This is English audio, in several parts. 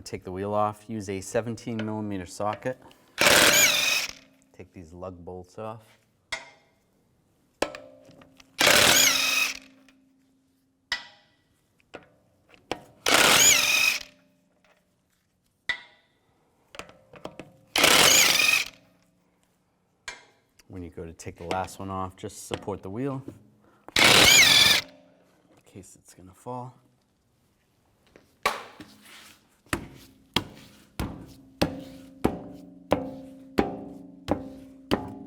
Now take the wheel off, use a 17mm socket. Take these lug bolts off. When you go to take the last one off, just support the wheel in case it's going to fall.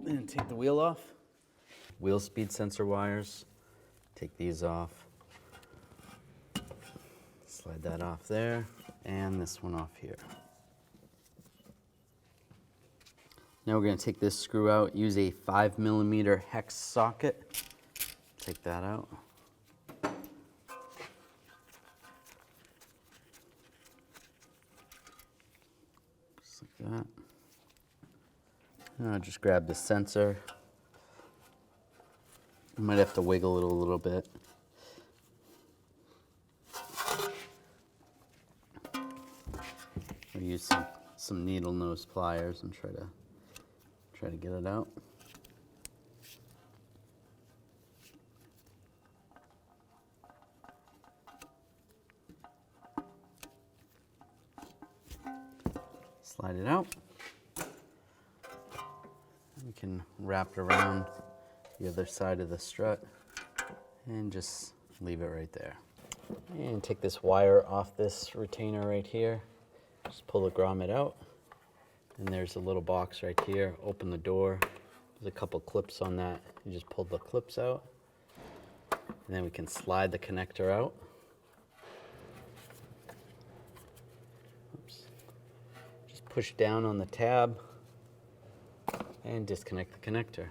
And take the wheel off. Wheel speed sensor wires, take these off. Slide that off there, and this one off here. Now we're going to take this screw out, use a 5mm hex socket. Take that out. Just like that. Now just grab the sensor. You might have to wiggle it a little bit. Or use some needle nose pliers and try to get it out. Slide it out. We can wrap it around the other side of the strut and just leave it right there. And take this wire off this retainer right here. Just pull the grommet out. And there's a little box right here. Open the door. There's a couple clips on that. You just pull the clips out. And then we can slide the connector out. Oops. Just push down on the tab and disconnect the connector.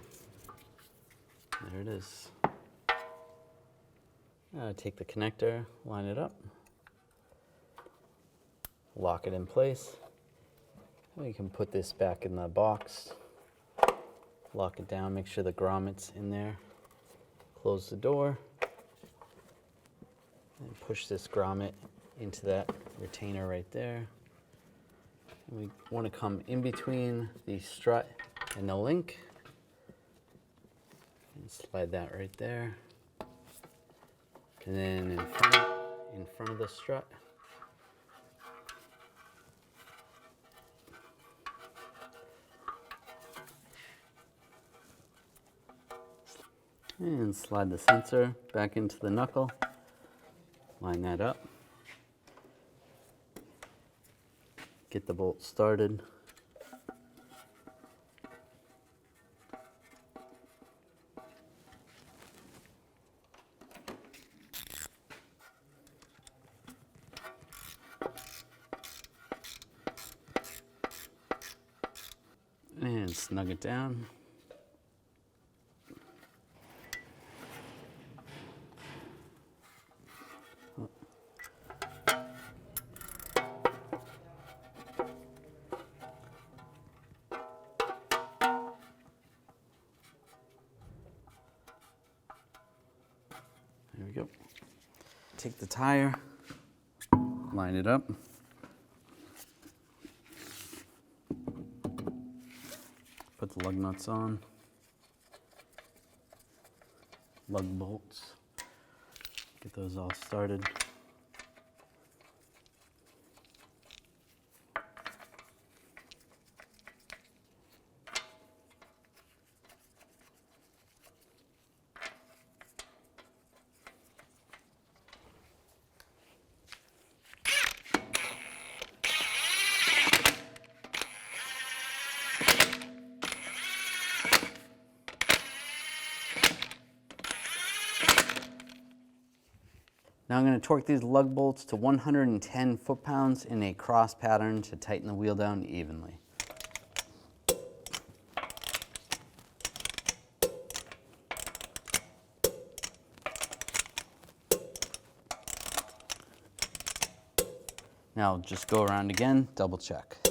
There it is. Take the connector, line it up, lock it in place. We can put this back in the box, lock it down, make sure the grommet's in there, close the door, and push this grommet into that retainer right there. And we want to come in between the strut and the link, and slide that right there. And then in front of the strut, and slide the sensor back into the knuckle, line that up, get the bolt started. And snug it down. There we go. Take the tire, line it up. Put the lug nuts on, lug bolts, get those all started. Now I'm going to torque these lug bolts to 110 foot-pounds in a cross pattern to tighten the wheel down evenly. Now just go around again, double check.